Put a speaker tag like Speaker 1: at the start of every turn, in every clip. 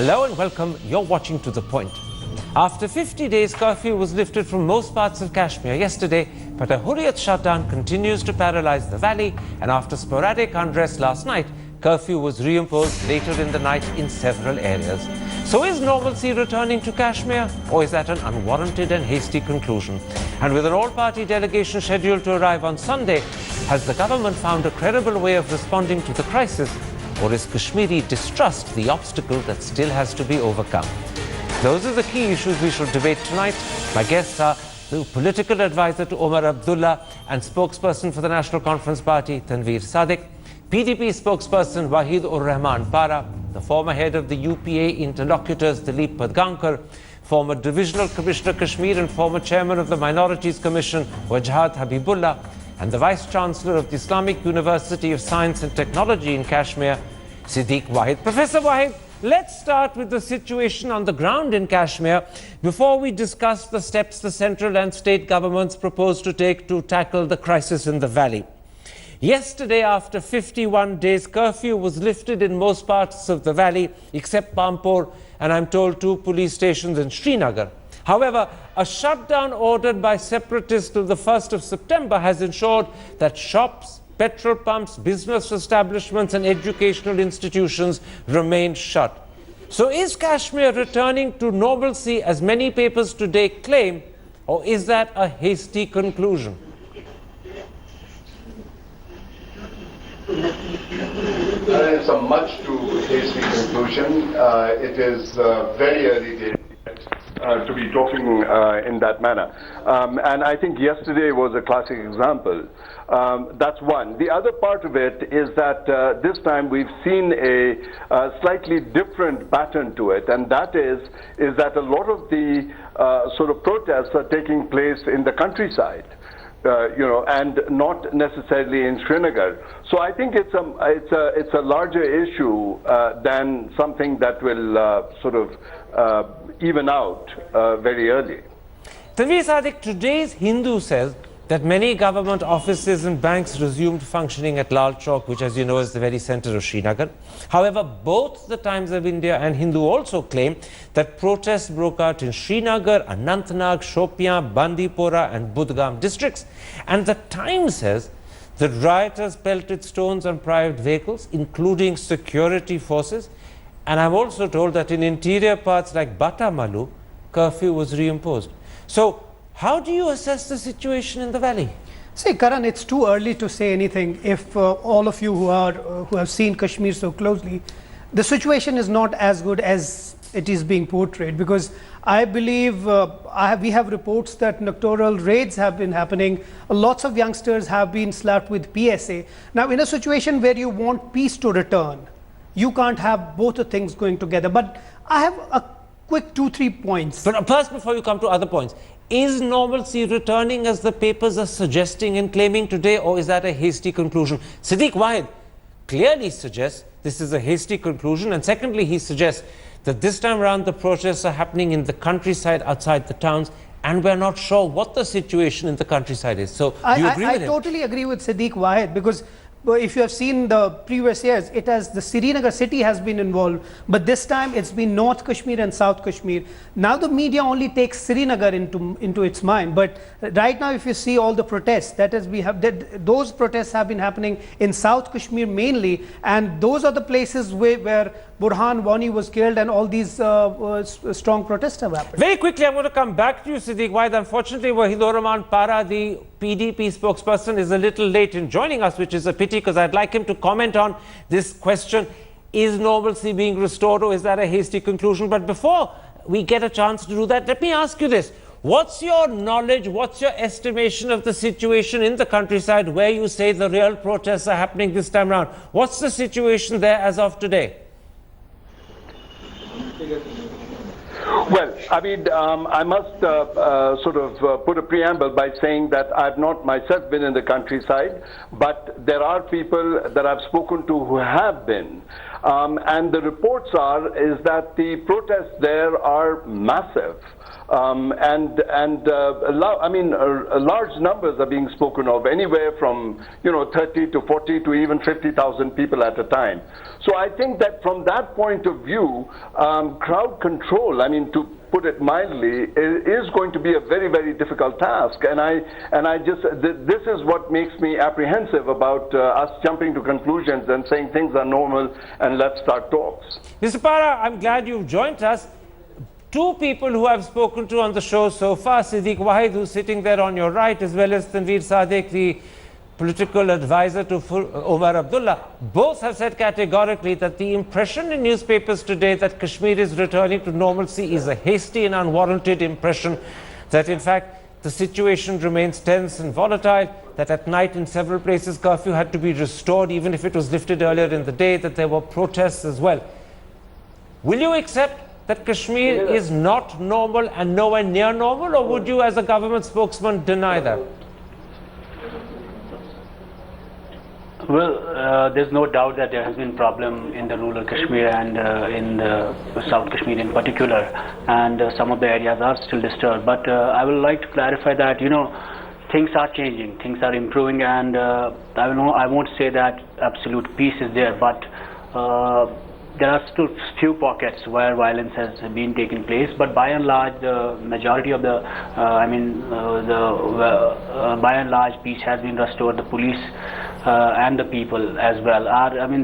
Speaker 1: Hello and welcome. You're watching To The Point. After 50 days, curfew was lifted from most parts of Kashmir yesterday, but a Hurriyat shutdown continues to paralyze the valley, and after sporadic unrest last night, curfew was reimposed later in the night in several areas. So is normalcy returning to Kashmir, or is that an unwarranted and hasty conclusion? And with an all-party delegation scheduled to arrive on Sunday, has the government found a credible way of responding to the crisis, or is Kashmiri distrust the obstacle that still has to be overcome? Those are the key issues we shall debate tonight. My guests are the political advisor to Omar Abdullah and spokesperson for the National Conference Party, Tanveer Sadiq, PDP spokesperson Wahid Ur Rahman Para, the former head of the UPA interlocutors, Dilip Padgankar, former Divisional Commissioner Kashmir and former chairman of the Minorities Commission, Wajhat Habibullah, and the Vice Chancellor of the Islamic University of Science and Technology in Kashmir, Siddiq Wahid. Professor Wahid, let's start with the situation on the ground in Kashmir before we discuss the steps the central and state governments propose to take to tackle the crisis in the valley. Yesterday, after 51 days, curfew was lifted in most parts of the valley except Pampur and I'm told 2 police stations in Srinagar. However, a shutdown ordered by separatists till the 1st of September has ensured that shops, petrol pumps, business establishments and educational institutions remain shut. So is Kashmir returning to normalcy as many papers today claim, or is that a hasty conclusion?
Speaker 2: It's a much too hasty conclusion. It is very early days to be talking in that manner. And I think yesterday was a classic example. That's one. The other part of it is that this time we've seen a slightly different pattern to it, and that is that a lot of the sort of protests are taking place in the countryside. And not necessarily in Srinagar. So I think it's a larger issue than something that will sort of even out very early.
Speaker 1: Tanveer Sadiq, today's Hindu says that many government offices and banks resumed functioning at Lal Chowk, which, as you know, is the very center of Srinagar. However, both the Times of India and Hindu also claim that protests broke out in Srinagar, Anantnag, Shopian, Bandipora and Budgam districts. And the Times says that rioters pelted stones on private vehicles, including security forces. And I'm also told that in interior parts like Batamalu, curfew was reimposed. So how do you assess the situation in the valley?
Speaker 3: See, Karan, it's too early to say anything. If all of you who have seen Kashmir so closely, the situation is not as good as it is being portrayed, because I believe we have reports that nocturnal raids have been happening. Lots of youngsters have been slapped with PSA. Now, in a situation where you want peace to return, you can't have both the things going together. But I have a quick 2-3 points.
Speaker 1: But first, before you come to other points, is normalcy returning as the papers are suggesting and claiming today, or is that a hasty conclusion? Siddiq Wahid clearly suggests this is a hasty conclusion, and secondly, he suggests that this time around the protests are happening in the countryside outside the towns, and we're not sure what the situation in the countryside is. So do you agree with him?
Speaker 3: I totally agree with Siddiq Wahid, because if you have seen the previous years, the Srinagar city has been involved, but this time it's been North Kashmir and South Kashmir. Now the media only takes Srinagar into its mind, but right now if you see all the protests, those protests have been happening in South Kashmir mainly, and those are the places where Burhan Wani was killed and all these strong protests have happened.
Speaker 1: Very quickly, I'm going to come back to you, Siddiq Wahid. Unfortunately, Wahid Ur Rahman Para, the PDP spokesperson, is a little late in joining us, which is a pity, because I'd like him to comment on this question. Is normalcy being restored, or is that a hasty conclusion? But before we get a chance to do that, let me ask you this. What's your knowledge, what's your estimation of the situation in the countryside where you say the real protests are happening this time around? What's the situation there as of today?
Speaker 2: Well, I mean, I must sort of put a preamble by saying that I've not myself been in the countryside, but there are people that I've spoken to who have been. And the reports is that the protests there are massive. Large numbers are being spoken of, anywhere from 30 to 40 to even 50,000 people at a time. So I think that from that point of view, crowd control, to put it mildly, is going to be a very, very difficult task. This is what makes me apprehensive about us jumping to conclusions and saying things are normal and let's start talks.
Speaker 1: Mr. Para, I'm glad you've joined us. Two people who I've spoken to on the show so far, Siddiq Wahid, who's sitting there on your right, as well as Tanveer Sadiq, the political advisor to Omar Abdullah, both have said categorically that the impression in newspapers today that Kashmir is returning to normalcy is a hasty and unwarranted impression, that in fact the situation remains tense and volatile, that at night in several places curfew had to be restored even if it was lifted earlier in the day, that there were protests as well. Will you accept that Kashmir is not normal and nowhere near normal, or would you as a government spokesman deny that?
Speaker 4: Well, there's no doubt that there has been problem in the rural Kashmir and in the South Kashmir in particular, and some of the areas are still disturbed. But I would like to clarify that, things are changing, things are improving, and I won't say that absolute peace is there, but there are still few pockets where violence has been taking place, but by and large, the majority of by and large, peace has been restored. The police and the people as well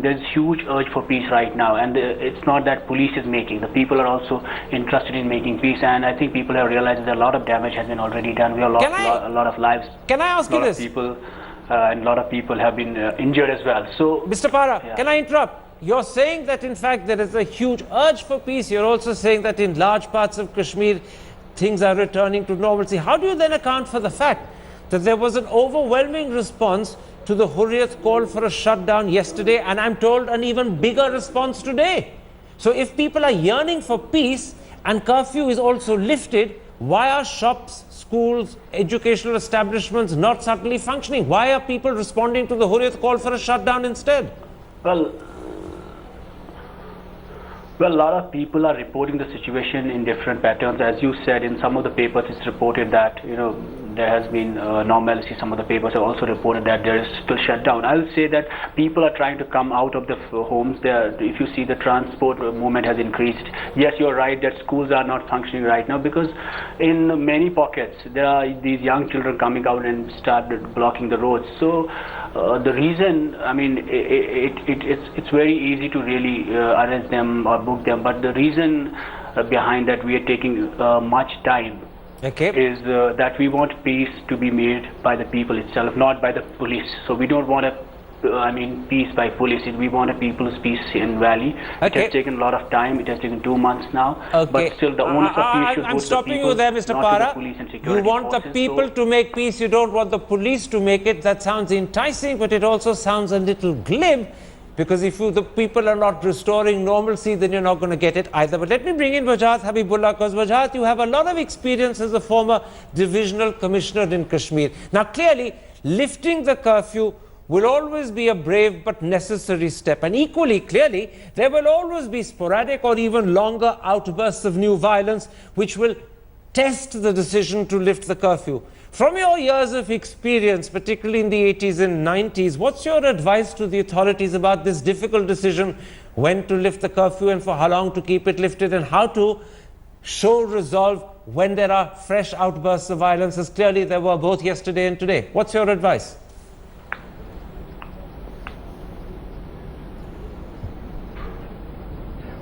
Speaker 4: there's huge urge for peace right now, and it's not that police is making. The people are also interested in making peace, and I think people have realized that a lot of damage has been already done. We have lost a lot of lives.
Speaker 1: Can I ask you this?
Speaker 4: And a lot of people have been injured as well. So,
Speaker 1: Mr. Para, can I interrupt? You're saying that in fact there is a huge urge for peace. You're also saying that in large parts of Kashmir things are returning to normalcy. How do you then account for the fact that there was an overwhelming response to the Hurriyat call for a shutdown yesterday, and I'm told an even bigger response today? So if people are yearning for peace and curfew is also lifted, why are shops, schools, educational establishments not suddenly functioning? Why are people responding to the Hurriyat call for a shutdown instead?
Speaker 4: Well, a lot of people are reporting the situation in different patterns. As you said, in some of the papers it's reported that there has been normalcy. Some of the papers have also reported that there is still shutdown. I will say that people are trying to come out of the homes. If you see, the transport movement has increased. Yes, you're right that schools are not functioning right now, because in many pockets there are these young children coming out and start blocking the roads. So the reason, it's very easy to really arrest them or book them, but the reason behind that we are taking much time is that we want peace to be made by the people itself, not by the police. So we don't want peace by police. We want a people's peace in Valley. It has taken a lot of time. It has taken 2 months now. But still, the onus of peace should go to the people.
Speaker 1: I'm stopping you there, Mr. Para. You want the people to make peace. You don't want the police to make it. That sounds enticing, but it also sounds a little glib. Because if the people are not restoring normalcy, then you're not going to get it either. But let me bring in Wajahat Habibullah, because Wajahat, you have a lot of experience as a former divisional commissioner in Kashmir. Now, clearly, lifting the curfew will always be a brave but necessary step. And equally clearly, there will always be sporadic or even longer outbursts of new violence, which will test the decision to lift the curfew. From your years of experience, particularly in the 80s and 90s, what's your advice to the authorities about this difficult decision, when to lift the curfew and for how long to keep it lifted, and how to show resolve when there are fresh outbursts of violence, as clearly there were both yesterday and today? What's your advice?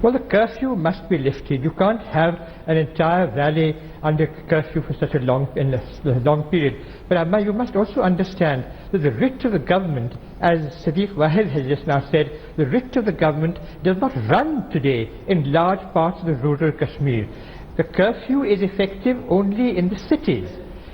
Speaker 5: Well, the curfew must be lifted. You can't have an entire valley under curfew for such a long period. But you must also understand that the writ of the government, as Siddiq Wahid has just now said, the writ of the government does not run today in large parts of the rural Kashmir. The curfew is effective only in the cities.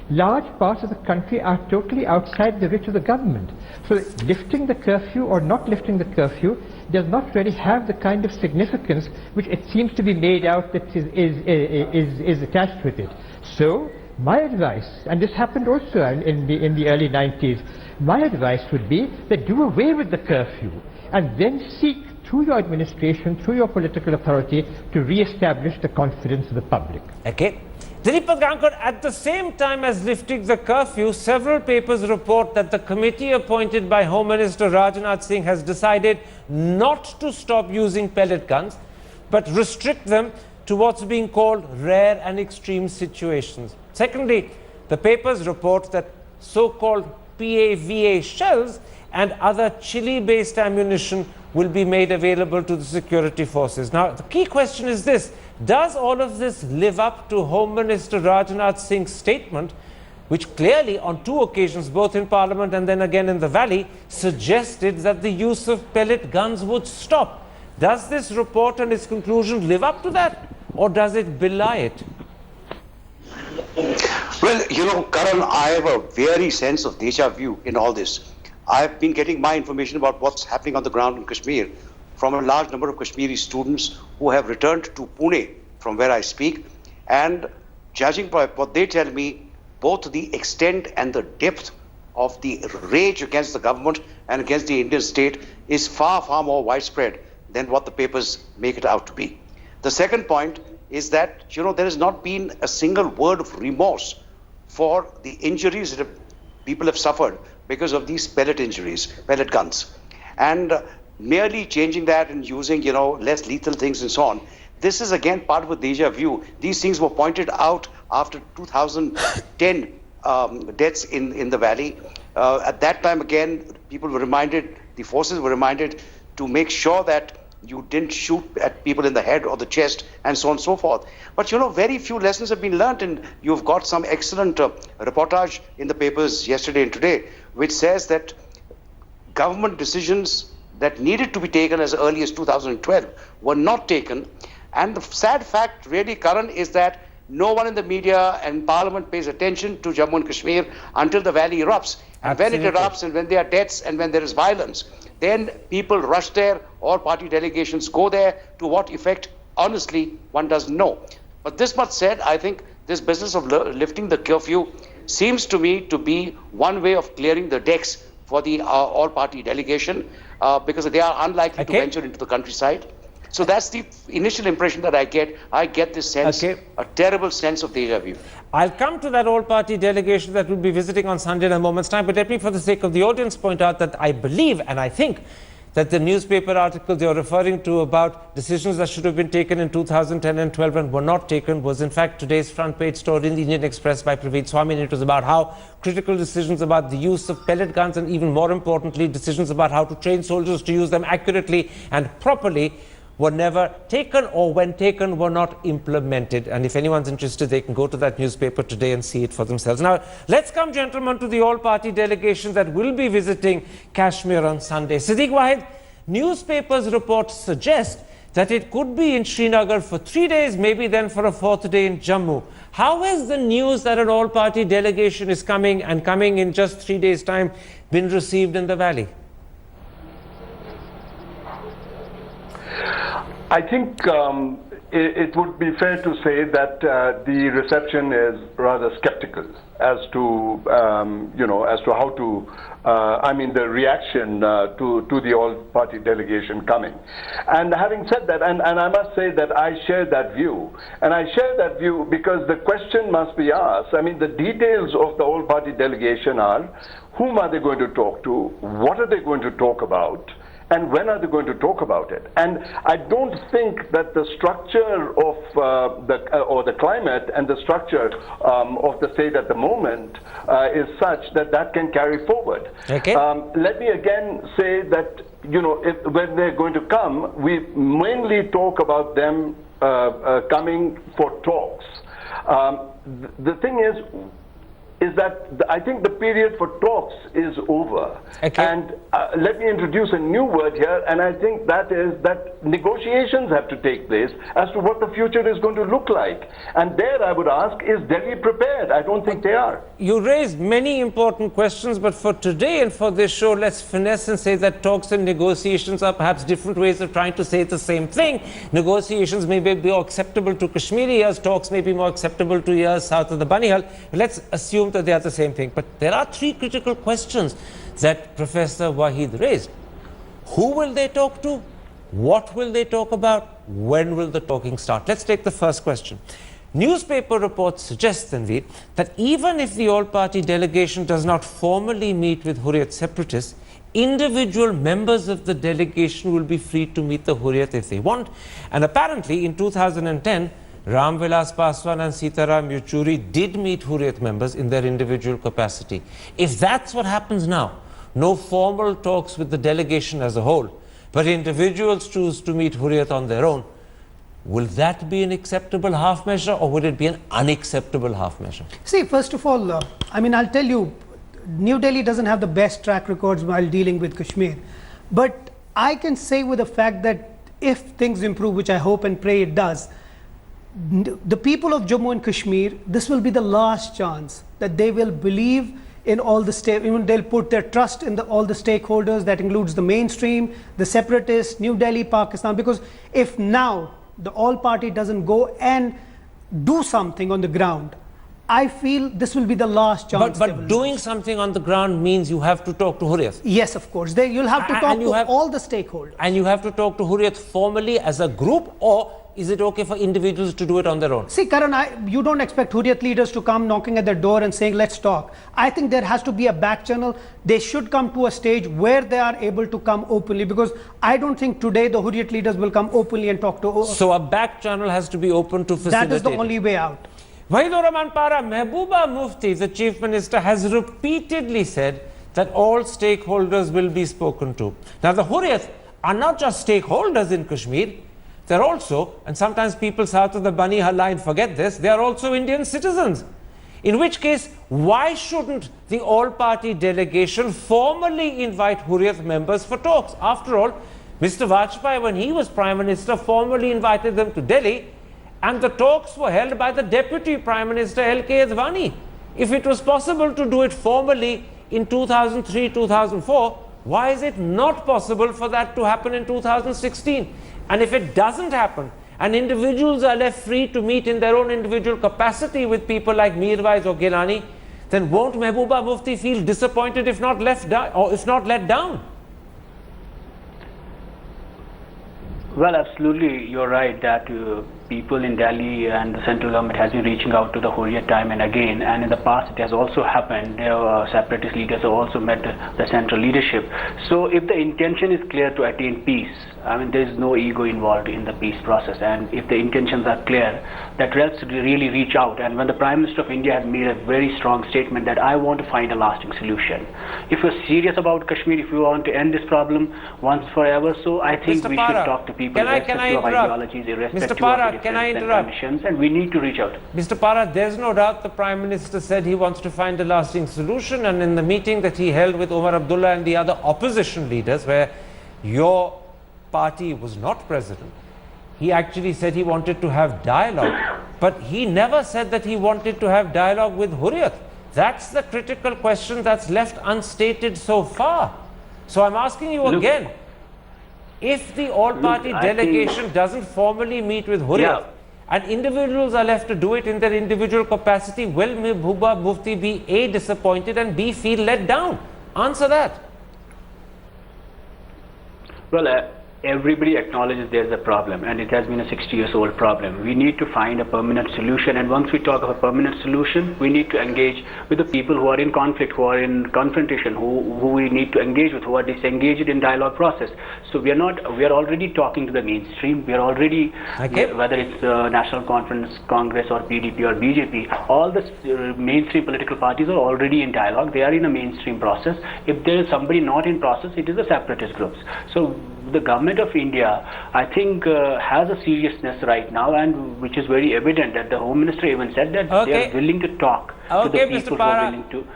Speaker 5: Large parts of the country are totally outside the reach of the government. So lifting the curfew or not lifting the curfew does not really have the kind of significance which it seems to be made out that is attached with it. So my advice, and this happened also in the early 90s, my advice would be that do away with the curfew and then seek through your administration, through your political authority, to re-establish the confidence of the public.
Speaker 1: Okay. Dilip Gankar, at the same time as lifting the curfew, several papers report that the committee appointed by Home Minister Rajnath Singh has decided not to stop using pellet guns, but restrict them to what's being called rare and extreme situations. Secondly, the papers report that so-called PAVA shells and other chili-based ammunition will be made available to the security forces. Now, the key question is this: does all of this live up to Home Minister Rajnath Singh's statement, which clearly on two occasions, both in Parliament and then again in the Valley, suggested that the use of pellet guns would stop? Does this report and its conclusion live up to that, or does it belie it?
Speaker 6: Well, you know, Karan, I have a very sense of deja vu in all this. I've been getting my information about what's happening on the ground in Kashmir from a large number of Kashmiri students who have returned to Pune, from where I speak. And judging by what they tell me, both the extent and the depth of the rage against the government and against the Indian state is far, far more widespread than what the papers make it out to be. The second point is that, you know, there has not been a single word of remorse for the injuries that people have suffered because of these pellet injuries, pellet guns. And merely changing that and using, you know, less lethal things and so on, this is again part of a deja vu. These things were pointed out after 2010 deaths in the Valley. At that time, again, people were reminded, the forces were reminded to make sure that you didn't shoot at people in the head or the chest and so on and so forth. But, you know, very few lessons have been learned, and you've got some excellent reportage in the papers yesterday and today, which says that government decisions that needed to be taken as early as 2012 were not taken. And the sad fact really, Karan, is that no one in the media and Parliament pays attention to Jammu and Kashmir until the Valley erupts. And when it erupts and when there are deaths and when there is violence, then people rush there, all party delegations go there. To what effect, honestly, one doesn't know. But this much said, I think this business of lifting the curfew seems to me to be one way of clearing the decks for the all-party delegation, because they are unlikely to venture into the countryside. So that's the initial impression that I get. I get this sense, a terrible sense of deja vu.
Speaker 1: I'll come to that all-party delegation that will be visiting on Sunday in a moment's time, but let me, for the sake of the audience, point out that I believe and I think that the newspaper articles you're referring to about decisions that should have been taken in 2010 and 12 and were not taken was in fact today's front page story in the Indian Express by Praveet Swami, and it was about how critical decisions about the use of pellet guns and even more importantly decisions about how to train soldiers to use them accurately and properly were never taken, or when taken were not implemented. And if anyone's interested, they can go to that newspaper today and see it for themselves. Now, let's come, gentlemen, to the all-party delegation that will be visiting Kashmir on Sunday. Siddiq Wahid, newspapers reports suggest that it could be in Srinagar for 3 days, maybe then for a 4th day in Jammu. How has the news that an all-party delegation is coming and coming in just 3 days' time been received in the Valley?
Speaker 2: I think it would be fair to say that the reception is rather skeptical as to, as to how to, the reaction to the all-party delegation coming. And having said that, and I must say that I share that view. And I share that view because the question must be asked. I mean, the details of the all-party delegation are, whom are they going to talk to? What are they going to talk about? And when are they going to talk about it? And I don't think that the structure of the climate and the structure of the state at the moment is such that that can carry forward. Okay. Let me again say that, when they're going to come, we mainly talk about them coming for talks. The thing is that I think the period for talks is over. Okay. And let me introduce a new word here, and I think that is that negotiations have to take place as to what the future is going to look like. And there I would ask, is Delhi prepared? I don't think they are.
Speaker 1: You raised many important questions, but for today and for this show, let's finesse and say that talks and negotiations are perhaps different ways of trying to say the same thing. Negotiations may be more acceptable to Kashmiri ears, talks may be more acceptable to ears south of the Banihal. Let's assume that they are the same thing. But there are three critical questions that Professor Wahid raised. Who will they talk to? What will they talk about? When will the talking start? Let's take the first question. Newspaper reports suggest, Tanveer, that even if the all-party delegation does not formally meet with Hurriyat separatists, individual members of the delegation will be free to meet the Hurriyat if they want. And apparently, in 2010, Ram Vilas Paswan and Sitaram Yechuri did meet Hurriyat members in their individual capacity. If that's what happens now, no formal talks with the delegation as a whole, but individuals choose to meet Hurriyat on their own, will that be an acceptable half measure, or would it be an unacceptable half measure?
Speaker 3: See, first of all, I'll tell you, New Delhi doesn't have the best track records while dealing with Kashmir. But I can say with the fact that if things improve, which I hope and pray it does, the people of Jammu and Kashmir, this will be the last chance that they will believe in all the even they'll put their trust in all the stakeholders. That includes the mainstream, the separatists, New Delhi, Pakistan. Because if now the all party doesn't go and do something on the ground, I feel this will be the last chance.
Speaker 1: But doing something on the ground means you have to talk to Hurriyat.
Speaker 3: Yes, of course. You'll have to talk to all the stakeholders.
Speaker 1: And you have to talk to Hurriyat formally as a group, or is it okay for individuals to do it on their own?
Speaker 3: See, Karan, you don't expect Hurriyat leaders to come knocking at their door and saying, let's talk. I think there has to be a back channel. They should come to a stage where they are able to come openly, because I don't think today the Hurriyat leaders will come openly and talk to...
Speaker 1: So a back channel has to be open to facilitate.
Speaker 3: That is the only way out.
Speaker 1: Wahidur Rahman Para, Mehbooba Mufti, the Chief Minister, has repeatedly said that all stakeholders will be spoken to. Now, the Hurriyat are not just stakeholders in Kashmir, they're also, and sometimes people south of the Bani Hal line forget this, they are also Indian citizens. In which case, why shouldn't the all-party delegation formally invite Hurriyat members for talks? After all, Mr. Vajpayee, when he was Prime Minister, formally invited them to Delhi, and the talks were held by the Deputy Prime Minister L.K. Advani. If it was possible to do it formally in 2003, 2004, why is it not possible for that to happen in 2016? And if it doesn't happen, and individuals are left free to meet in their own individual capacity with people like Mirwais or Gilani, then won't Mehbooba Mufti feel disappointed if not left down, or if not let down?
Speaker 4: Well, absolutely, you're right that people in Delhi and the central government has been reaching out to the Hurriyat time and again, and in the past it has also happened. Separatist leaders have also met the central leadership. So if the intention is clear to attain peace, there is no ego involved in the peace process, and if the intentions are clear, that helps really reach out. And when the Prime Minister of India has made a very strong statement that I want to find a lasting solution, if you're serious about Kashmir, if you want to end this problem once forever, so I think we should talk to people irrespective of ideologies, irrespective of the different and we need to reach out.
Speaker 1: Mr. Para, there's no doubt the Prime Minister said he wants to find a lasting solution, and in the meeting that he held with Omar Abdullah and the other opposition leaders, where your party was not present, he actually said he wanted to have dialogue, but he never said that he wanted to have dialogue with Hurriyat. That's the critical question that's left unstated so far. So I'm asking you again, if the all-party delegation doesn't formally meet with Hurriyat, and individuals are left to do it in their individual capacity, will Mehbooba Mufti be A, disappointed, and B, feel let down? Answer that.
Speaker 4: Well, everybody acknowledges there's a problem, and it has been a 60-year-old problem. We need to find a permanent solution, and once we talk of a permanent solution, we need to engage with the people who are in conflict, who are in confrontation, who we need to engage with, who are disengaged in dialogue process. So we are already talking to the mainstream. We are already, whether it's National Conference, Congress, or PDP or BJP, all the mainstream political parties are already in dialogue. They are in a mainstream process. If there is somebody not in process, it is the separatist groups. So the government of India, I think, has a seriousness right now, and which is very evident that the Home Minister even said that they are willing to talk to the people who are willing to.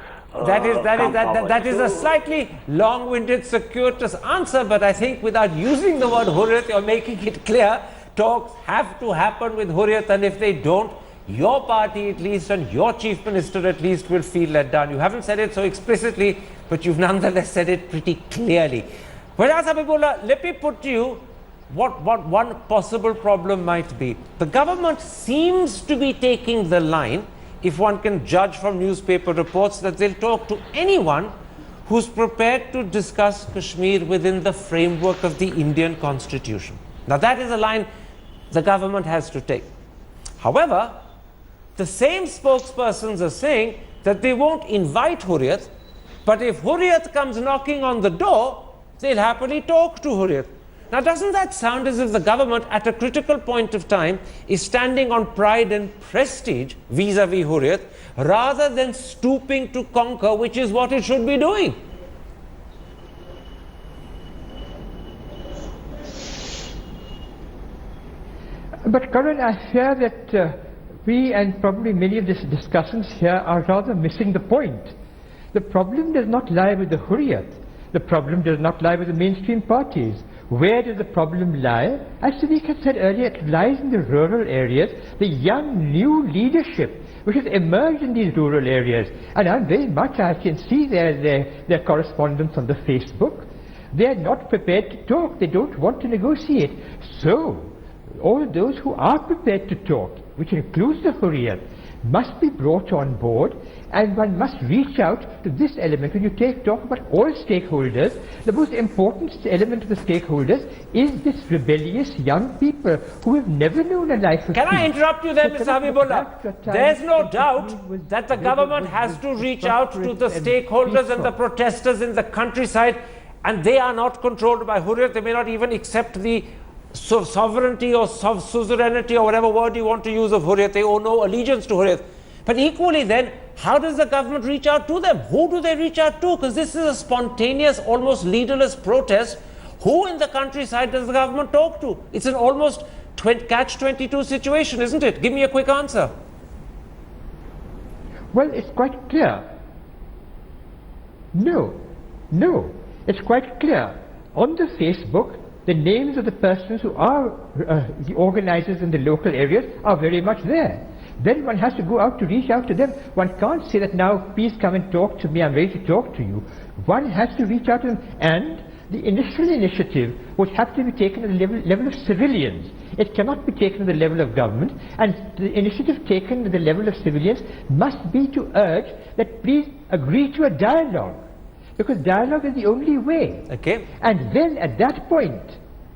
Speaker 1: That is a slightly long-winded, circuitous answer, but I think without using the word Hurriyat, you're making it clear talks have to happen with Hurriyat, and if they don't, your party at least and your Chief Minister at least will feel let down. You haven't said it so explicitly, but you've nonetheless said it pretty clearly. Whereas, Habibullah, let me put to you what one possible problem might be. The government seems to be taking the line, if one can judge from newspaper reports, that they'll talk to anyone who's prepared to discuss Kashmir within the framework of the Indian Constitution. Now that is a line the government has to take. However, the same spokespersons are saying that they won't invite Hurriyat, but if Hurriyat comes knocking on the door, they'll happily talk to Hurriyat. Now doesn't that sound as if the government at a critical point of time is standing on pride and prestige vis-a-vis Hurriyat rather than stooping to conquer, which is what it should be doing?
Speaker 5: But Karan, I fear that we and probably many of these discussions here are rather missing the point. The problem does not lie with the Hurriyat. The problem does not lie with the mainstream parties. Where does the problem lie? As Sadiq had said earlier, it lies in the rural areas, the young new leadership which has emerged in these rural areas. And I can see their correspondence on the Facebook. They are not prepared to talk. They don't want to negotiate. So, all those who are prepared to talk, which includes the Hurriyat, must be brought on board, and one must reach out to this element. When you talk about all stakeholders, the most important element of the stakeholders is this rebellious young people who have never known a life of peace.
Speaker 1: Can I interrupt you there, Mr. Habibullah? There's no doubt that the government has to reach out to the stakeholders and the protesters in the countryside, and they are not controlled by Hurriyat. They may not even accept the sovereignty or suzerainty or whatever word you want to use of Hurriyat. They owe no allegiance to Hurriyat. But equally then, how does the government reach out to them? Who do they reach out to? Because this is a spontaneous, almost leaderless protest. Who in the countryside does the government talk to? It's an almost catch-22 situation, isn't it? Give me a quick answer.
Speaker 5: Well, it's quite clear. No. It's quite clear. On the Facebook, the names of the persons who are the organizers in the local areas are very much there. Then one has to go out to reach out to them. One can't say that now, please come and talk to me, I'm ready to talk to you. One has to reach out to them, and the initial initiative would have to be taken at the level of civilians. It cannot be taken at the level of government, and the initiative taken at the level of civilians must be to urge that please agree to a dialogue, because dialogue is the only way.
Speaker 1: Okay.
Speaker 5: And then at that point,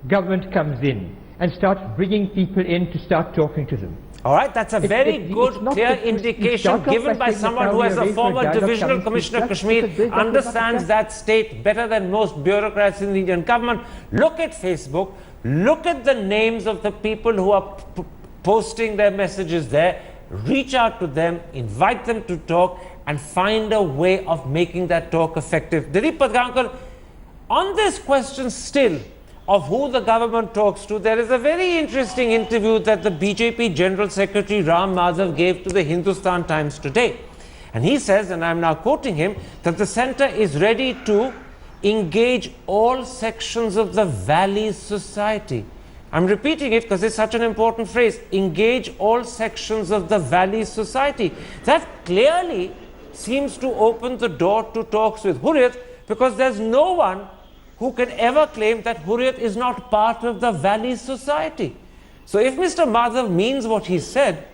Speaker 5: government comes in and starts bringing people in to start talking to them.
Speaker 1: All right, that's a very good, clear indication given by someone who, as a former divisional commissioner of Kashmir, understands that state better than most bureaucrats in the Indian government. Look at Facebook, look at the names of the people who are posting their messages there, reach out to them, invite them to talk, and find a way of making that talk effective. Dilip Padgaonkar, on this question still of who the government talks to, there is a very interesting interview that the BJP General Secretary Ram Madhav gave to the Hindustan Times today. And he says, and I'm now quoting him, that the centre is ready to engage all sections of the valley society. I'm repeating it because it's such an important phrase, engage all sections of the valley society. That clearly seems to open the door to talks with Hurriyat, because there's no one who can ever claim that Hurriyat is not part of the valley society. So if Mr. Madhav means what he said,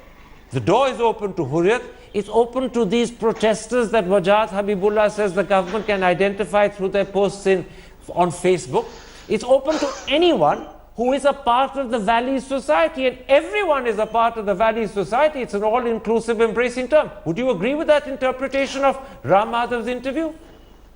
Speaker 1: the door is open to Hurriyat, it's open to these protesters that Wajat Habibullah says the government can identify through their posts on Facebook. It's open to anyone who is a part of the valley society, and everyone is a part of the valley society. It's an all-inclusive, embracing term. Would you agree with that interpretation of Ram Madhav's interview?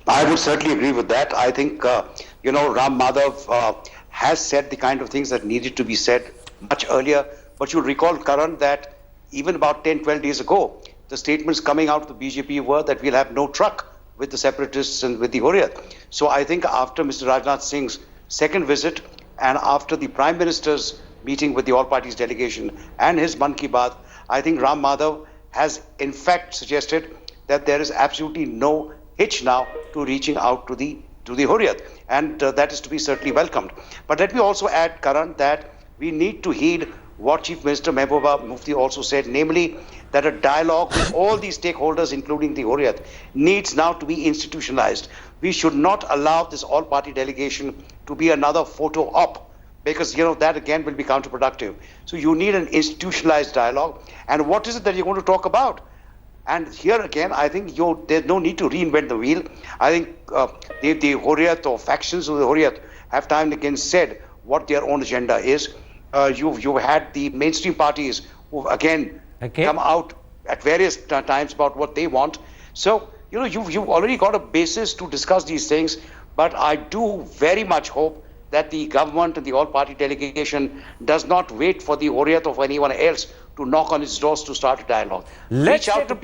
Speaker 6: I would certainly agree with that. I think, Ram Madhav has said the kind of things that needed to be said much earlier. But you'll recall, Karan, that even about 10, 12 days ago, the statements coming out of the BJP were that we'll have no truck with the separatists and with the Hurriyat. So I think after Mr. Rajnath Singh's second visit and after the Prime Minister's meeting with the All Parties delegation and his Mann Ki Baat, I think Ram Madhav has in fact suggested that there is absolutely no hitch now to reaching out to the Hurriyat, and that is to be certainly welcomed. But let me also add, Karan, that we need to heed what Chief Minister Mehbooba Mufti also said, namely that a dialogue with all these stakeholders, including the Hurriyat, needs now to be institutionalized. We should not allow this all-party delegation to be another photo op, because that again will be counterproductive. So you need an institutionalized dialogue. And what is it that you're going to talk about? And here again, I think there's no need to reinvent the wheel. I think the Hurriyat or factions of the Hurriyat have time and again said what their own agenda is. You've had the mainstream parties who've again come out at various times about what they want. So, you've already got a basis to discuss these things, but I do very much hope that the government and the all-party delegation does not wait for the Hurriyat of anyone else to knock on its doors to start a dialogue. Reach out to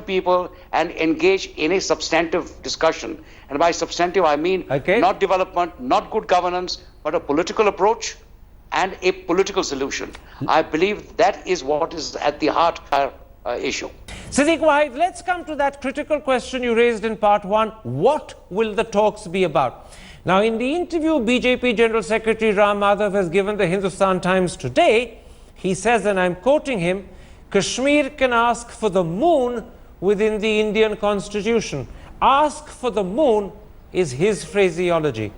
Speaker 6: people and engage in a substantive discussion. And by substantive, I mean not development, not good governance, but a political approach and a political solution. I believe that is what is at the heart of our issue.
Speaker 1: Siddique Wahid, let's come to that critical question you raised in part one. What will the talks be about? Now, in the interview BJP General Secretary Ram Madhav has given the Hindustan Times today, he says, and I'm quoting him, Kashmir can ask for the moon within the Indian constitution. Ask for the moon is his phraseology.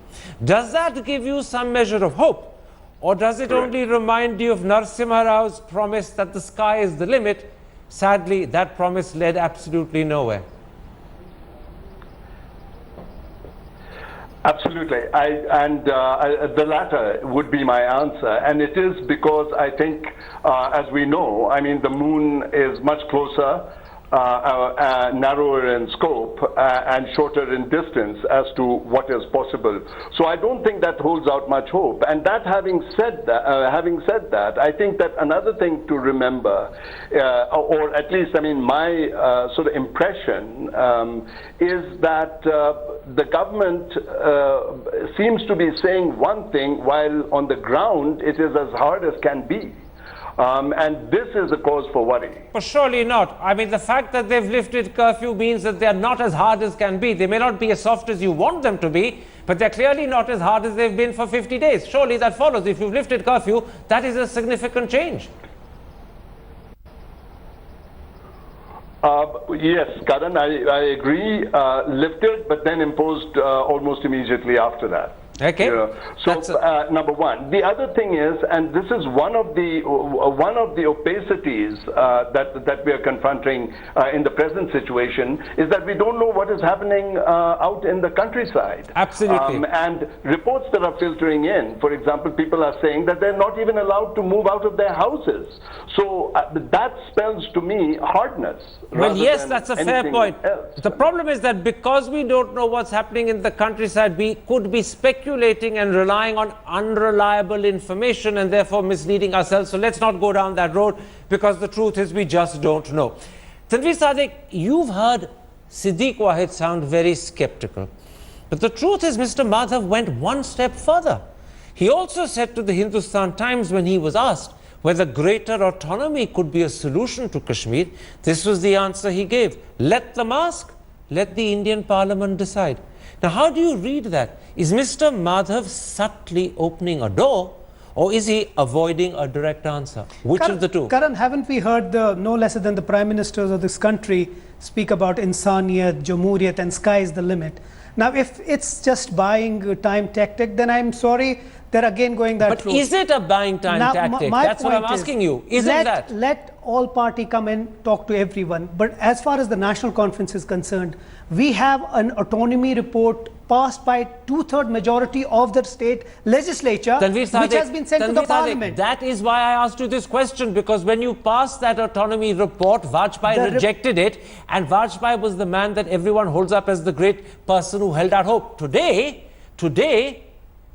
Speaker 1: Does that give you some measure of hope? Or does it only remind you of Narasimha Rao's promise that the sky is the limit? Sadly, that promise led absolutely nowhere.
Speaker 2: Absolutely. The latter would be my answer. And it is because I think, as we know, the moon is much closer, narrower in scope, and shorter in distance as to what is possible. So I don't think that holds out much hope. And that having said that, I think that another thing to remember, or at least, my sort of impression is that the government seems to be saying one thing while on the ground it is as hard as can be. And this is a cause for worry.
Speaker 1: But surely not. The fact that they've lifted curfew means that they're not as hard as can be. They may not be as soft as you want them to be, but they're clearly not as hard as they've been for 50 days. Surely that follows. If you've lifted curfew, that is a significant change.
Speaker 2: Yes, Karan, I agree. Lifted, but then imposed almost immediately after that.
Speaker 1: Okay.
Speaker 2: So number one. The other thing is, and this is one of the opacities that we are confronting in the present situation, is that we don't know what is happening out in the countryside.
Speaker 1: Absolutely.
Speaker 2: And reports that are filtering in, for example, people are saying that they're not even allowed to move out of their houses. So that spells to me hardness.
Speaker 1: Well, yes, that's a fair point. The problem is that because we don't know what's happening in the countryside, we could be speculating and relying on unreliable information and therefore misleading ourselves. So let's not go down that road, because the truth is we just don't know. Tanveer Sadiq, you've heard Siddique Wahid sound very skeptical. But the truth is Mr. Madhav went one step further. He also said to the Hindustan Times, when he was asked whether greater autonomy could be a solution to Kashmir, this was the answer he gave. Let them ask, let the Indian Parliament decide. Now, how do you read that? Is Mr. Madhav subtly opening a door, or is he avoiding a direct answer? Which of the two?
Speaker 3: Karan, haven't we heard no lesser than the prime ministers of this country speak about insaniyat, jamhuriyat, and sky is the limit? Now, if it's just buying time tactic, then I'm sorry, they're again going that route.
Speaker 1: But is it a buying time tactic? That's what I'm asking you. Isn't that?
Speaker 3: Let all party come in, talk to everyone. But as far as the national conference is concerned, we have an autonomy report passed by 2/3 majority of the state legislature, which has been sent to the parliament.
Speaker 1: That is why I asked you this question, because when you passed that autonomy report, Vajpayee rejected it, and Vajpayee was the man that everyone holds up as the great person who held out hope. Today,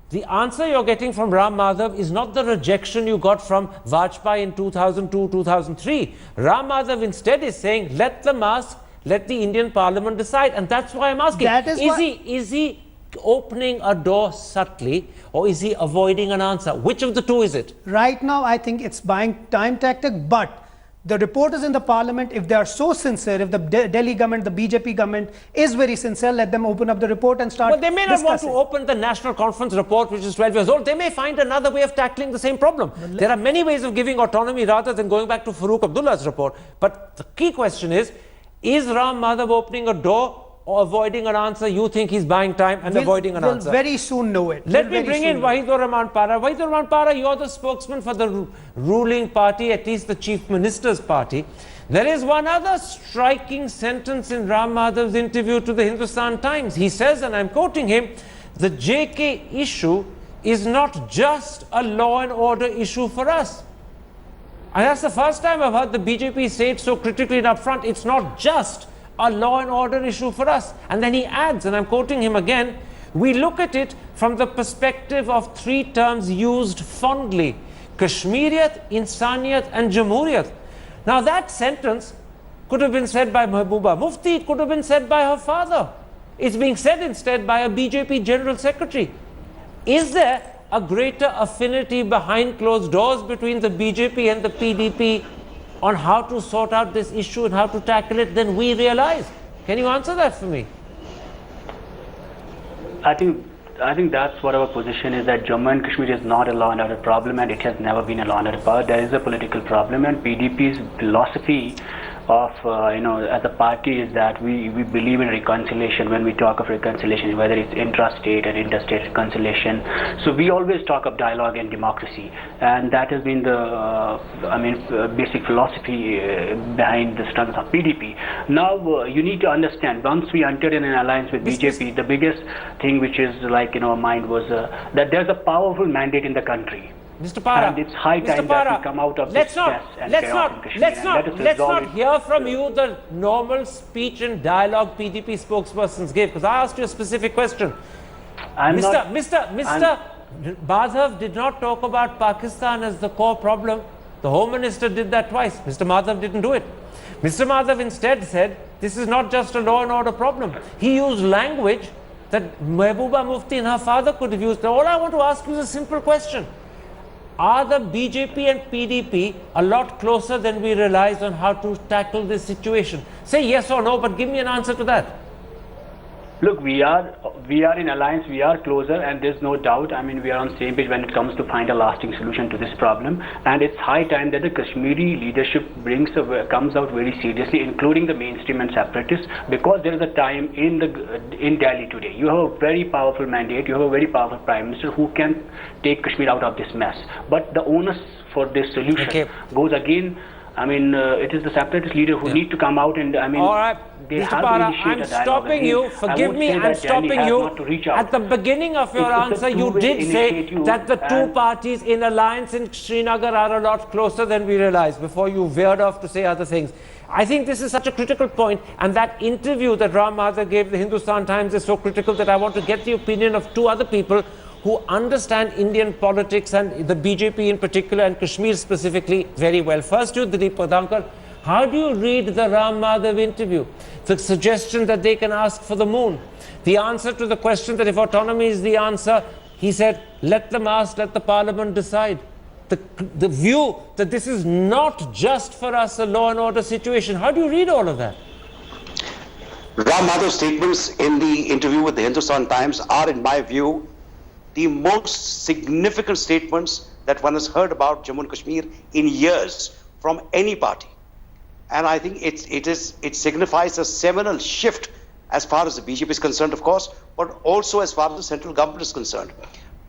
Speaker 1: the answer you're getting from Ram Madhav is not the rejection you got from Vajpayee in 2002, 2003. Ram Madhav instead is saying, let them ask, let the Indian Parliament decide. And that's why I'm asking, is he opening a door subtly, or is he avoiding an answer? Which of the two is it?
Speaker 3: Right now, I think it's buying time tactic, but the reporters in the parliament, if they are so sincere, if the Delhi government, the BJP government is very sincere, let them open up the report and start
Speaker 1: discussing. Well, they may not want to
Speaker 3: discussing.
Speaker 1: open the National Conference report, which is 12 years old. They may find another way of tackling the same problem. There are many ways of giving autonomy rather than going back to Farooq Abdullah's report. But the key question is Ram Madhav opening a door, avoiding an answer? You think he's buying time and avoiding an answer?
Speaker 3: We'll very soon know it.
Speaker 1: Let me bring in Wahidur Rahman Para. Wahidur Rahman Para, you're the spokesman for the ruling party, at least the Chief Minister's party. There is one other striking sentence in Ram Madhav's interview to the Hindustan Times. He says, and I'm quoting him, the JK issue is not just a law and order issue for us. And that's the first time I've heard the BJP say it so critically and upfront. It's not just a law and order issue for us. And then he adds, and I'm quoting him again, we look at it from the perspective of three terms used fondly: Kashmiriyat, Insaniyat and Jamhuriyat. Now that sentence could have been said by Mahbooba Mufti, it could have been said by her father. It's being said instead by a BJP General Secretary. Is there a greater affinity behind closed doors between the BJP and the PDP on how to sort out this issue and how to tackle it than we realize? Can you answer that for me?
Speaker 4: I think that's what our position is, that Jammu and Kashmir is not a law and order problem, and it has never been a law and order problem. There is a political problem, and PDP's philosophy of as a party is that we believe in reconciliation. When we talk of reconciliation, whether it's intrastate and interstate reconciliation, so we always talk of dialogue and democracy, and that has been the basic philosophy behind the stance of PDP. Now you need to understand, once we entered in an alliance with BJP, the biggest thing which is like in our mind was that there's a powerful mandate in the country.
Speaker 1: Mr. Para,
Speaker 4: and it's high time that we come out of this mess and chaos in Kashmir.
Speaker 1: Let's not hear from you the normal speech and dialogue PDP spokespersons gave, because I asked you a specific question. Mr. Madhav did not talk about Pakistan as the core problem. The Home Minister did that twice. Mr. Madhav didn't do it. Mr. Madhav instead said, this is not just a law and order problem. He used language that Mahbooba Mufti and her father could have used. Now, all I want to ask you is a simple question. Are the BJP and PDP a lot closer than we realize on how to tackle this situation? Say yes or no, but give me an answer to that.
Speaker 4: Look, we are in alliance, we are closer, and there's no doubt. I mean, we are on the same page when it comes to find a lasting solution to this problem. And it's high time that the Kashmiri leadership comes out very seriously, including the mainstream and separatists, because there is a time in Delhi today. You have a very powerful mandate, you have a very powerful Prime Minister who can take Kashmir out of this mess. But the onus for this solution goes again. I mean, it is the separatist leader who need to come out and, I mean,
Speaker 1: all right,
Speaker 4: they
Speaker 1: Mr.
Speaker 4: have
Speaker 1: Para,
Speaker 4: to initiate
Speaker 1: I'm
Speaker 4: a dialogue.
Speaker 1: stopping you. Forgive me, I'm stopping you. At the beginning of your answer, you did say that the two parties in alliance in Srinagar are a lot closer than we realize, before you veered off to say other things. I think this is such a critical point, and that interview that Ram Madhav gave the Hindustan Times is so critical that I want to get the opinion of two other people who understand Indian politics and the BJP in particular and Kashmir specifically very well. First, you, Dilip Padankar, how do you read the Ram Madhav interview? The suggestion that they can ask for the moon. The answer to the question that if autonomy is the answer, he said, let them ask, let the parliament decide. The view that this is not just for us a law and order situation. How do you read all of that?
Speaker 6: Ram Madhav's statements in the interview with the Hindustan Times are, in my view, the most significant statements that one has heard about Jammu and Kashmir in years from any party. And I think it signifies a seminal shift as far as the BJP is concerned, of course, but also as far as the central government is concerned.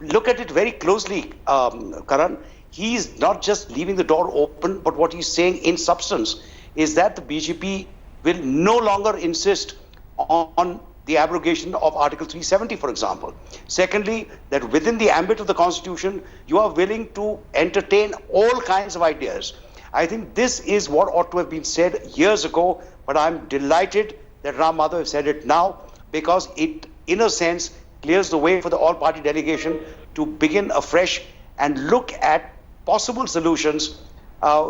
Speaker 6: Look at it very closely, Karan. He's not just leaving the door open, but what he's saying in substance is that the BJP will no longer insist on the abrogation of Article 370, for example. Secondly, that within the ambit of the Constitution, you are willing to entertain all kinds of ideas. I think this is what ought to have been said years ago, but I'm delighted that Ram Madhav has said it now, because it, in a sense, clears the way for the all-party delegation to begin afresh and look at possible solutions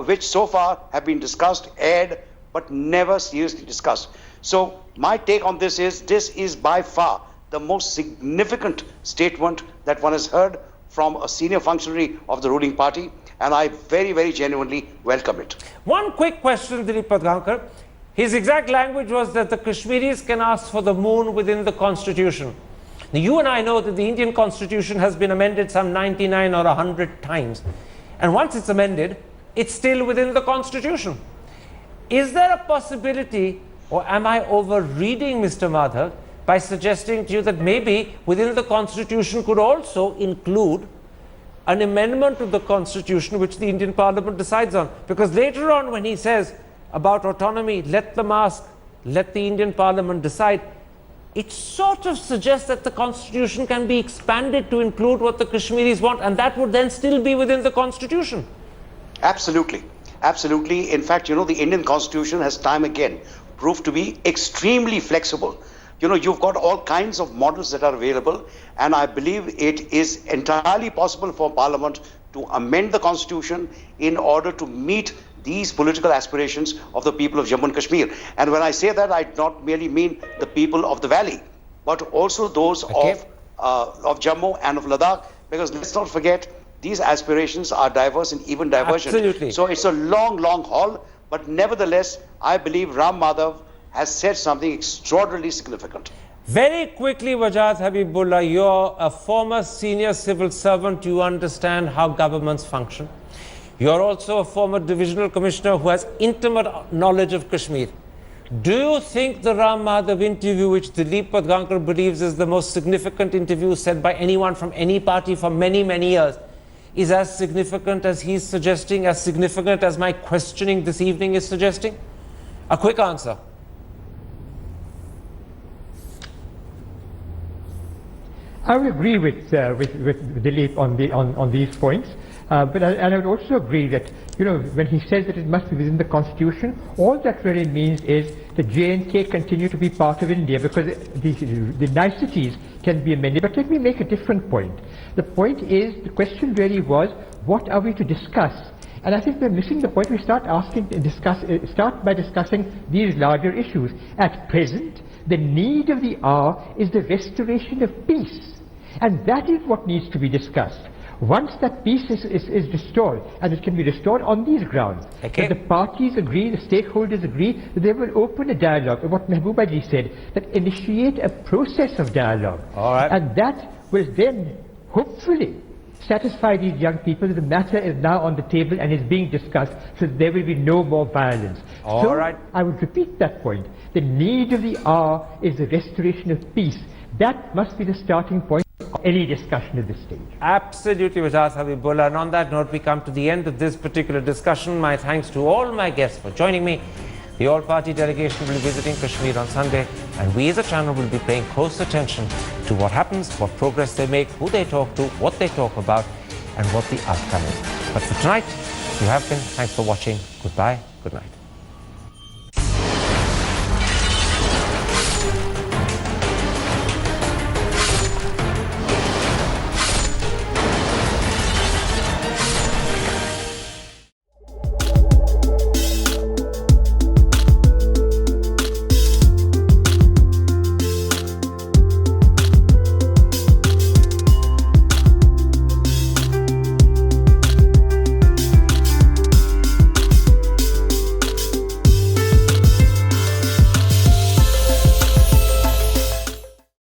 Speaker 6: which so far have been discussed, aired, but never seriously discussed. So my take on this is by far the most significant statement that one has heard from a senior functionary of the ruling party, and I very, very genuinely welcome it.
Speaker 1: One quick question, Dilip Padankar. His exact language was that the Kashmiris can ask for the moon within the Constitution. Now, you and I know that the Indian Constitution has been amended some 99 or 100 times. And once it's amended, it's still within the Constitution. Is there a possibility Or am I over-reading, Mr. Madhav, by suggesting to you that maybe within the Constitution could also include an amendment to the Constitution which the Indian Parliament decides on? Because later on when he says about autonomy, let them ask, let the Indian Parliament decide, it sort of suggests that the Constitution can be expanded to include what the Kashmiris want, and that would then still be within the Constitution.
Speaker 6: Absolutely. Absolutely. In fact, the Indian Constitution has time again proved to be extremely flexible. You've got all kinds of models that are available, and I believe it is entirely possible for Parliament to amend the Constitution in order to meet these political aspirations of the people of Jammu and Kashmir. And when I say that, I not merely mean the people of the valley, but also those of Jammu and of Ladakh, because let's not forget, these aspirations are diverse and even divergent.
Speaker 1: Absolutely.
Speaker 6: So it's a long, long haul, but nevertheless, I believe Ram Madhav has said something extraordinarily significant.
Speaker 1: Very quickly, Wajad Habibullah, you're a former senior civil servant. You understand how governments function. You're also a former divisional commissioner who has intimate knowledge of Kashmir. Do you think the Ram Madhav interview, which Dilip Padgankar believes is the most significant interview said by anyone from any party for many, many years, is as significant as he's suggesting, as significant as my questioning this evening is suggesting? A quick answer.
Speaker 5: I would agree with Dilip on these points, but I would also agree that when he says that it must be within the Constitution, all that really means is the J&K continue to be part of India, because the niceties can be amended. But let me make a different point. The point is, the question really was, what are we to discuss? And I think we're missing the point. We start by discussing these larger issues. At present, the need of the hour is the restoration of peace. And that is what needs to be discussed. Once that peace is restored, and it can be restored on these grounds, that the parties agree, the stakeholders agree, that they will open a dialogue, what Mehbooba ji said, that initiate a process of dialogue.
Speaker 1: All right.
Speaker 5: And that will then, hopefully, satisfy these young people that the matter is now on the table and is being discussed, so that there will be no more violence.
Speaker 1: All right.
Speaker 5: I would repeat that point. The need of the hour is the restoration of peace. That must be the starting point of any discussion at this stage.
Speaker 1: Absolutely, Wajad Habibullah. And on that note, we come to the end of this particular discussion. My thanks to all my guests for joining me. The all-party delegation will be visiting Kashmir on Sunday, and we as a channel will be paying close attention to what happens, what progress they make, who they talk to, what they talk about, and what the outcome is. But for tonight, you have been. Thanks for watching. Goodbye. Good night.